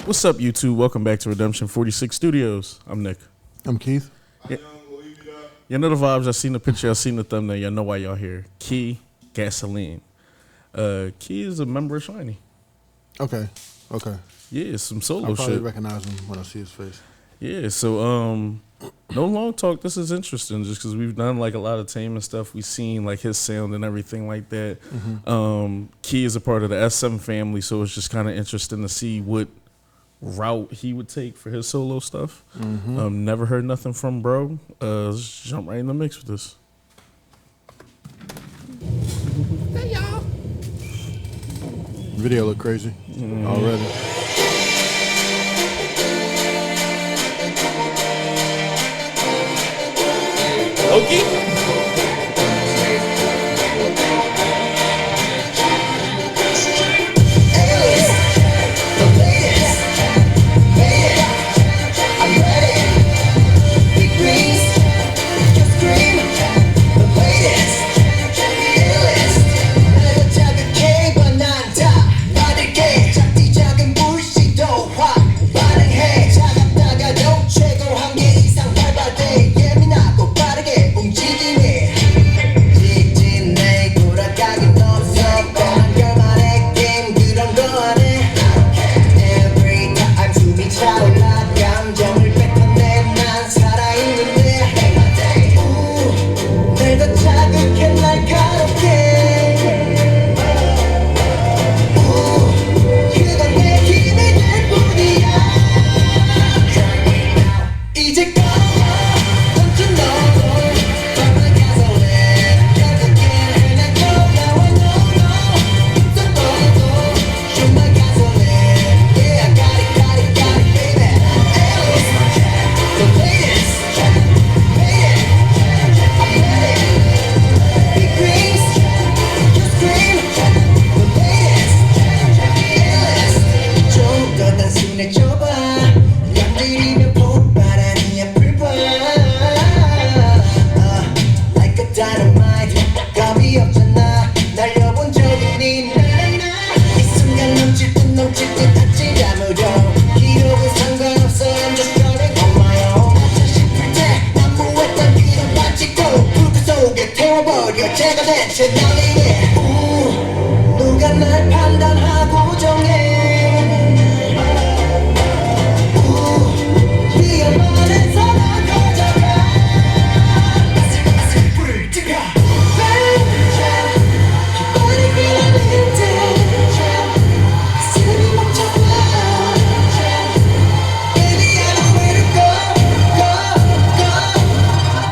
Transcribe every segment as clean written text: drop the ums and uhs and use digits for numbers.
What's up, YouTube? Welcome back to Redemption 46 Studios. I'm Nick. I'm Keith. Yeah. You know the vibes. I seen the picture. I seen the thumbnail. Y'all know why y'all here. Key Gasoline. Key is a member of Shiny. Okay. Yeah, some solo I'll probably shit. recognize him when I see his face. Yeah, so no long talk. This is interesting just because we've done like a lot of Tame and stuff. We've seen like his sound and everything like that. Mm-hmm. Key is a part of the SM family, so it's just kind of interesting to see what route he would take for his solo stuff. Mm-hmm. Never heard nothing from bro. Let's jump right in the mix with this. Hey y'all. Video look crazy already. Loki? 누가 날 판단하고 정해 네가 말해서 난 거절해 불을 지펴 기빨리 그려낼 때 가슴이 멈춰봐 Baby I know where to go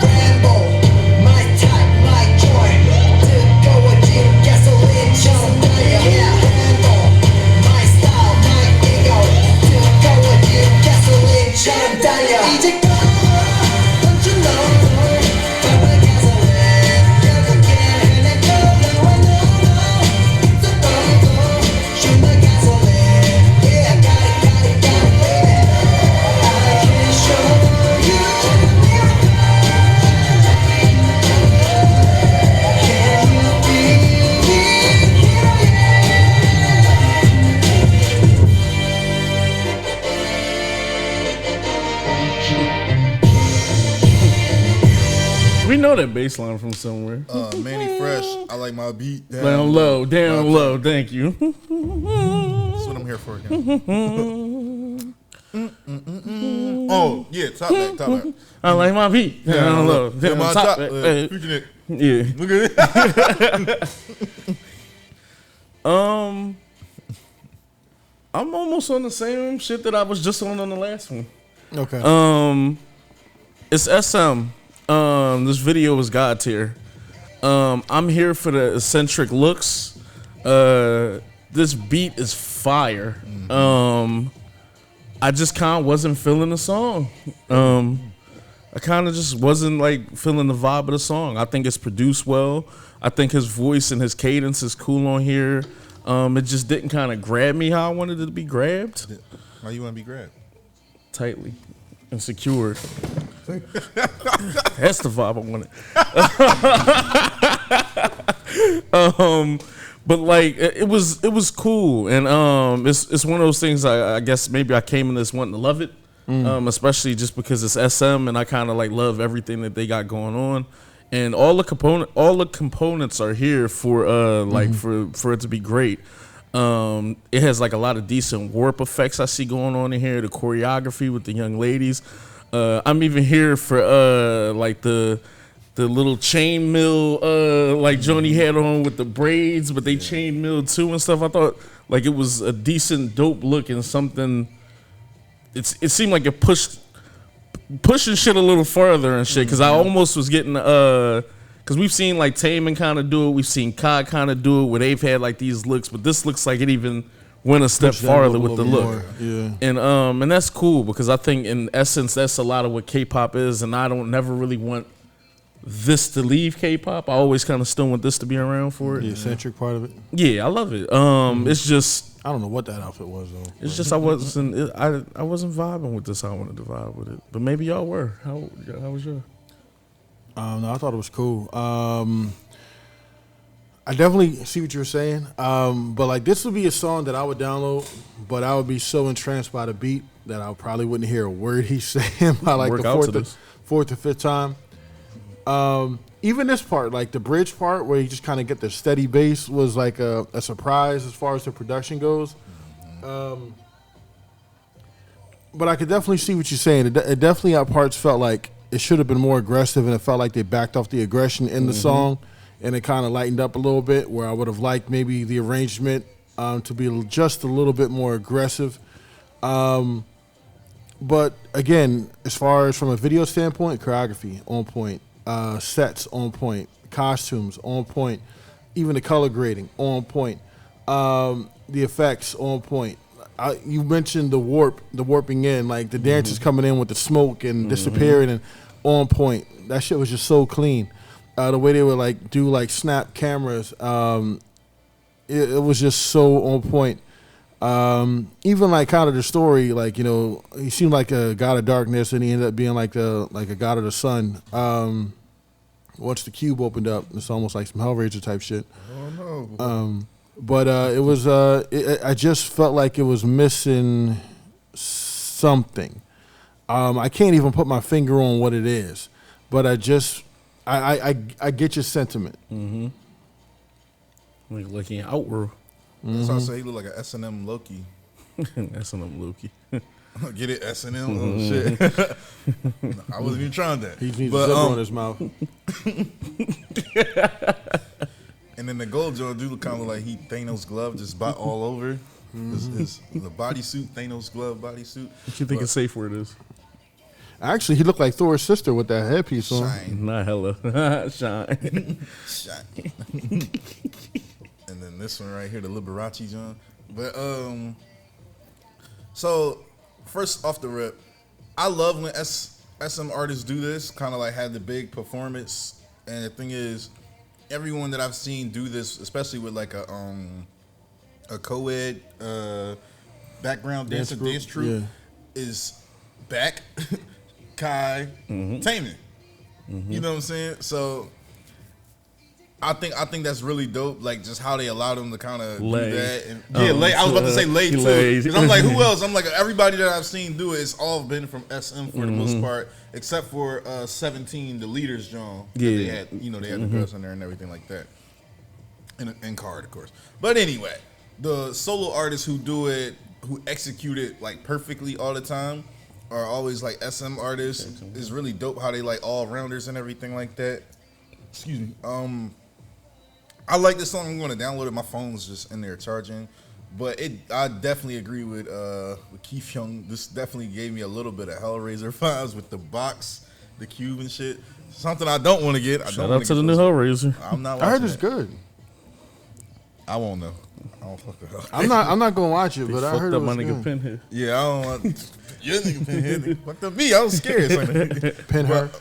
Rambo my type my joy 뜨거워진 gasoline My style, my ego 뜨거워진 gasoline 달려 이제껏 Don't you know Purple gasoline 결국엔 해내고 Now I know 뜨거워 Shoot my gasoline Yeah I got it baby I can show you the miracle Can you be We know that bass line from somewhere. Manny Fresh, I like my beat Down low. Thank you. That's what I'm here for again. Oh, yeah, top back. I like my beat. Down low. Yeah, my top. Hey. Future Nick. Yeah. Look at it. I'm almost on the same shit that I was just on the last one. Okay. It's SM. This video is God tier. I'm here for the eccentric looks. This beat is fire. I just kind of wasn't feeling the song. I kind of just wasn't like feeling the vibe of the song. I think it's produced well. I think his voice and his cadence is cool on here. It just didn't kind of grab me how I wanted it to be grabbed. Why you want to be grabbed? Tightly and secured. That's the vibe I wanted. But like it was cool, and it's one of those things. I guess maybe I came in this wanting to love it, especially just because it's SM, and I kind of like love everything that they got going on, and all the components are here for like for it to be great. It has like a lot of decent warp effects I see going on in here. The choreography with the young ladies. I'm even here for like the little chain mill like Joni had on with the braids, but they chain milled too and stuff. I thought like it was a decent, dope look and something. It seemed like it pushing shit a little further and shit, because I almost was getting because we've seen like Taman kind of do it, we've seen Kai kind of do it, where they've had like these looks, but this looks like it even went a step farther with the look. More. Yeah. And that's cool, because I think in essence that's a lot of what K-pop is, and I don't never really want this to leave K-pop. I always kind of still want this to be around for it. The eccentric part of it. Yeah, I love it. It's just I don't know what that outfit was though. it's just I wasn't vibing with this. I wanted to vibe with it, but maybe y'all were. How was yours? No, I thought it was cool. I definitely see what you're saying. But like this would be a song that I would download, but I would be so entranced by the beat that I probably wouldn't hear a word he's saying by like the fourth or fifth time. Even this part, like the bridge part where you just kind of get the steady bass, was like a surprise as far as the production goes. But I could definitely see what you're saying. It definitely at parts felt like it should have been more aggressive, and it felt like they backed off the aggression in the song, and it kind of lightened up a little bit, where I would have liked maybe the arrangement to be just a little bit more aggressive. But again, as far as from a video standpoint, choreography on point, sets on point, costumes on point, even the color grading on point, the effects on point. You mentioned the warping in, like the dancers coming in with the smoke and disappearing, and on point. That shit was just so clean. The way they would like do like snap cameras, it was just so on point. Even like kind of the story, like, you know, he seemed like a god of darkness, and he ended up being like a god of the sun. Once the cube opened up, it's almost like some Hellraiser type shit. Oh no. But it was I just felt like it was missing something. I can't even put my finger on what it is, but I get your sentiment. Like looking outward. That's why I say he look like an S&M Loki. S&M Loki. Get it? S&M? Oh, shit. I wasn't even trying that. He needs a zipper on his mouth. And then the gold joint do look kind of like he Thanos' glove just bought all over. His the bodysuit, Thanos' glove bodysuit. What you think a safe word is? Actually, he looked like Thor's sister with that headpiece on. Shine. Not hella. Shine. Shine. And then this one right here, the Liberace John. But so first off the rip, I love when SM artists do this, kind of like have the big performance. And the thing is, everyone that I've seen do this, especially with like a co-ed background dance troupe, is back. Kai, Taman. You know what I'm saying? So I think that's really dope. Like just how they allowed them to kind of do that. And, I was about to say lay too. Because I'm like, who else? I'm like, everybody that I've seen do it, it's all been from SM for the most part, except for 17, the leaders, John. They had, they had the girls in there and everything like that, and Card, of course. But anyway, the solo artists who do it, who execute it like perfectly all the time, are always like SM artists. It's really dope how they like all rounders and everything like that. Excuse me. I like this song. I'm going to download it. My phone's just in there charging, but I definitely agree with Keith Young. This definitely gave me a little bit of Hellraiser vibes with the box, the cube and shit. Something I don't want to get. Shout out to the new Hellraiser. I'm not. I heard it's good. I won't know. I don't fuck with her. I'm not gonna watch it, but I heard it was my nigga good. Pinhead. Yeah, I don't want your nigga Pinhead. Fucked up me. I was scared. Pinhead.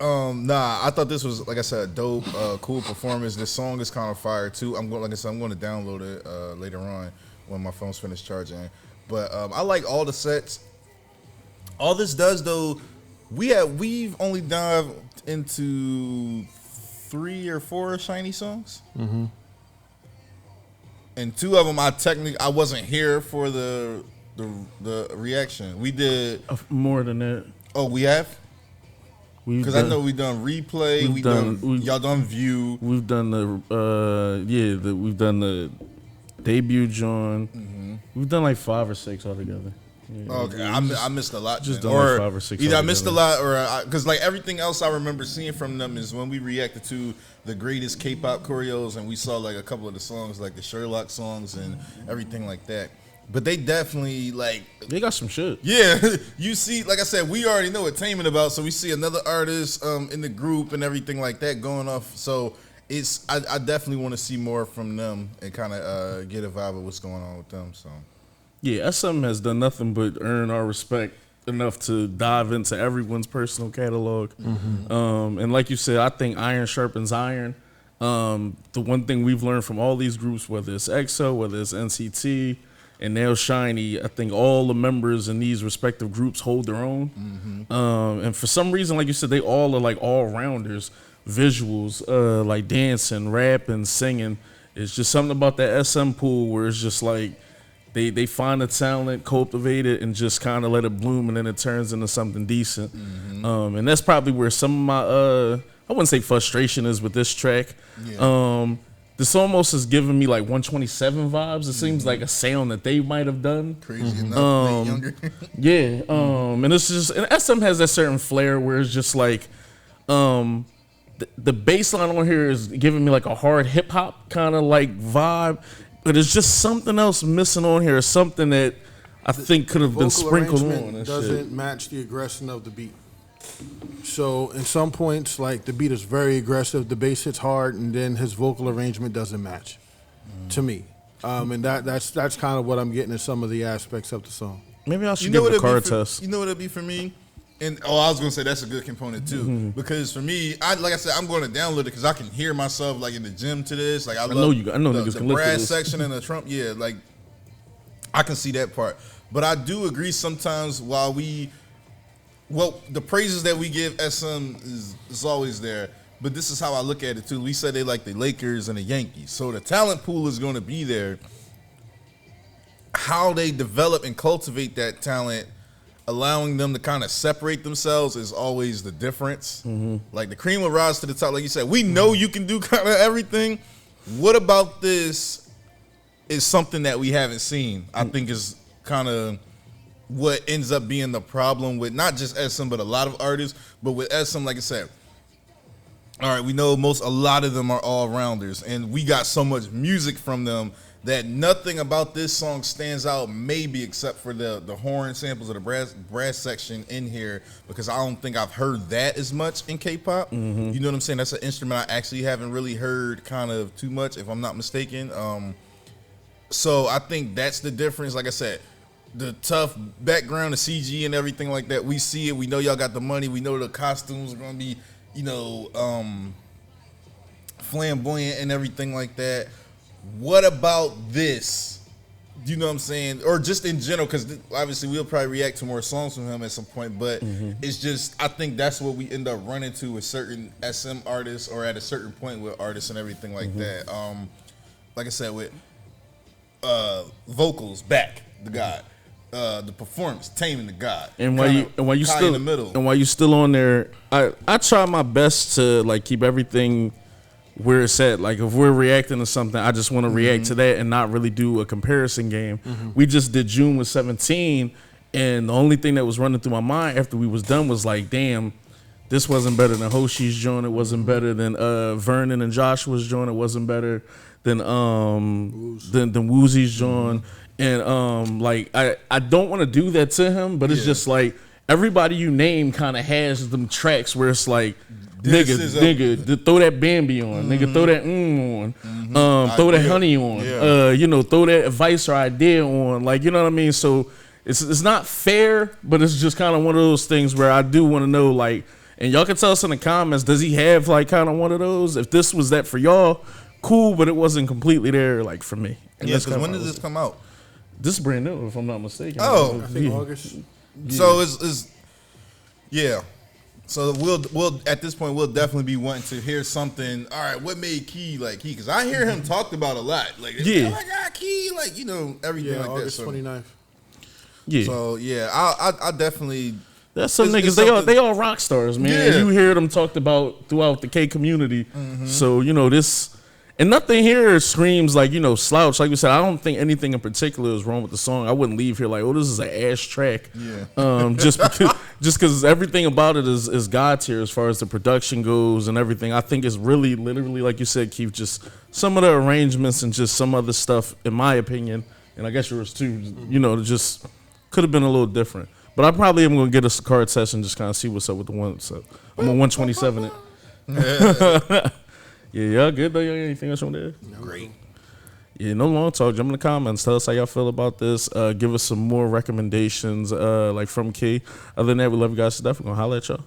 Nah, I thought this was, like I said, a dope, cool performance. This song is kind of fire too. I'm going to download it later on when my phone's finished charging. But I like all the sets. All this does though, we've only dived into 3 or 4 Shiny songs. and 2 of them I wasn't here for the reaction. We did More than that. Oh, we have? Because I know we done replay. Y'all done view. We've done we've done the debut John. Mm-hmm. We've done like 5 or 6 altogether. Yeah, Okay, I missed a lot. Just then. done like Or 5 or 6 either I missed a altogether. lot, or because like everything else I remember seeing from them is when we reacted to the greatest K-pop choreos, and we saw like a couple of the songs, like the Sherlock songs and everything like that. But they definitely like They got some shit. Yeah, you see, like I said, we already know what Tainment about, so we see another artist in the group and everything like that going off. So I definitely want to see more from them and kind of get a vibe of what's going on with them. So Yeah, SM has done nothing but earn our respect enough to dive into everyone's personal catalog. And like you said, I think iron sharpens iron. The one thing we've learned from all these groups, whether it's EXO, whether it's NCT, and now Shiny, I think all the members in these respective groups hold their own. And for some reason, like you said, they all are like all-rounders. Visuals, like dancing, rapping, singing. It's just something about that SM pool where it's just like they find the talent, cultivate it, and just kind of let it bloom, and then it turns into something decent. And that's probably where some of my, I wouldn't say frustration is with this track. Yeah. This almost is giving me like 127 vibes. It seems like a sound that they might have done. crazy enough, way younger. Yeah, and it's just, and SM has that certain flair where it's just like, the bass line on here is giving me like a hard hip hop kind of like vibe, but it's just something else missing on here, something that I think could have been Vocal sprinkled arrangement on. And doesn't shit. match the aggression of the beat. So in some points, like the beat is very aggressive, the bass hits hard, and then his vocal arrangement doesn't match to me. And that's kind of what I'm getting in some of the aspects of the song. Maybe I should You know give what it a car it'd be for, test. You know what it'd be for me? And I was gonna say that's a good component too, because for me, like I said, I'm going to download it because I can hear myself like in the gym to this. Like I know love you- I know the, niggas the can listen to brass this. section and the Trump. Yeah, like I can see that part, but I do agree sometimes the praises that we give SM is always there. But this is how I look at it too. We said they like the Lakers and the Yankees, so the talent pool is going to be there. How they develop and cultivate that talent, allowing them to kind of separate themselves, is always the difference. Like the cream will rise to the top. Like you said, we know you can do kind of everything. What about this is something that we haven't seen? I think is kind of what ends up being the problem with not just SM, but a lot of artists. But with SM, like I said, all right, we know a lot of them are all-rounders, and we got so much music from them that nothing about this song stands out, maybe except for the horn samples of the brass section in here, because I don't think I've heard that as much in K-pop. You know what I'm saying? That's an instrument I actually haven't really heard kind of too much, if I'm not mistaken. So I think that's the difference. Like I said, the tough background, the CG and everything like that, we see it. We know y'all got the money. We know the costumes are going to be, flamboyant and everything like that. What about this? You know what I'm saying? Or just in general, because obviously we'll probably react to more songs from him at some point, but it's just, I think that's what we end up running to with certain SM artists, or at a certain point with artists and everything like that. Like I said, with vocals, back, the God. The performance, taming the God. And while you Kai still in the middle. and while you still on there, I try my best to like keep everything where it's at. Like if we're reacting to something, I just want to react to that and not really do a comparison game. We just did June with 17, and the only thing that was running through my mind after we was done was like, damn, this wasn't better than Hoshi's joint. It wasn't better than Vernon and Joshua's joint. It wasn't better than Woozy's joint. And like I don't want to do that to him, but it's just like everybody you name kind of has them tracks where it's like, nigga, throw that Bambi on, nigga, throw that on, throw that honey on, throw that advice or idea on, like, you know what I mean? So it's not fair, but it's just kind of one of those things where I do want to know, like, and y'all can tell us in the comments, does he have like kind of one of those? If this was that for y'all, cool, but it wasn't completely there like for me. And Yeah, that's because kinda when how did it this come out? This is brand new, if I'm not mistaken. Oh. I think Yeah. August. So it's yeah. So we'll at this point we'll definitely be wanting to hear something. All right, what made Key like Key? Because I hear him talked about a lot. Like Key, like everything like August that. So, 29th. Yeah. so yeah, I definitely. That's some It's niggas. They all rock stars, man. Yeah. You hear them talked about throughout the K community. So this, and nothing here screams like slouch. Like we said, I don't think anything in particular is wrong with the song. I wouldn't leave here like, oh, this is an ass track. Yeah. Just because everything about it is God tier as far as the production goes and everything. I think it's really literally like you said, Keith. Just some of the arrangements and just some other stuff, in my opinion, and I guess yours too. Just could have been a little different. But I probably am going to get us a card session, just kind of see what's up with the one. So I'm on 127 it. Yeah, y'all good though? Y'all got anything else on there? Great. Yeah, no long talk. Jump in the comments. Tell us how y'all feel about this. Give us some more recommendations like from Key. Other than that, we love you guys to death. We're going to holler at y'all.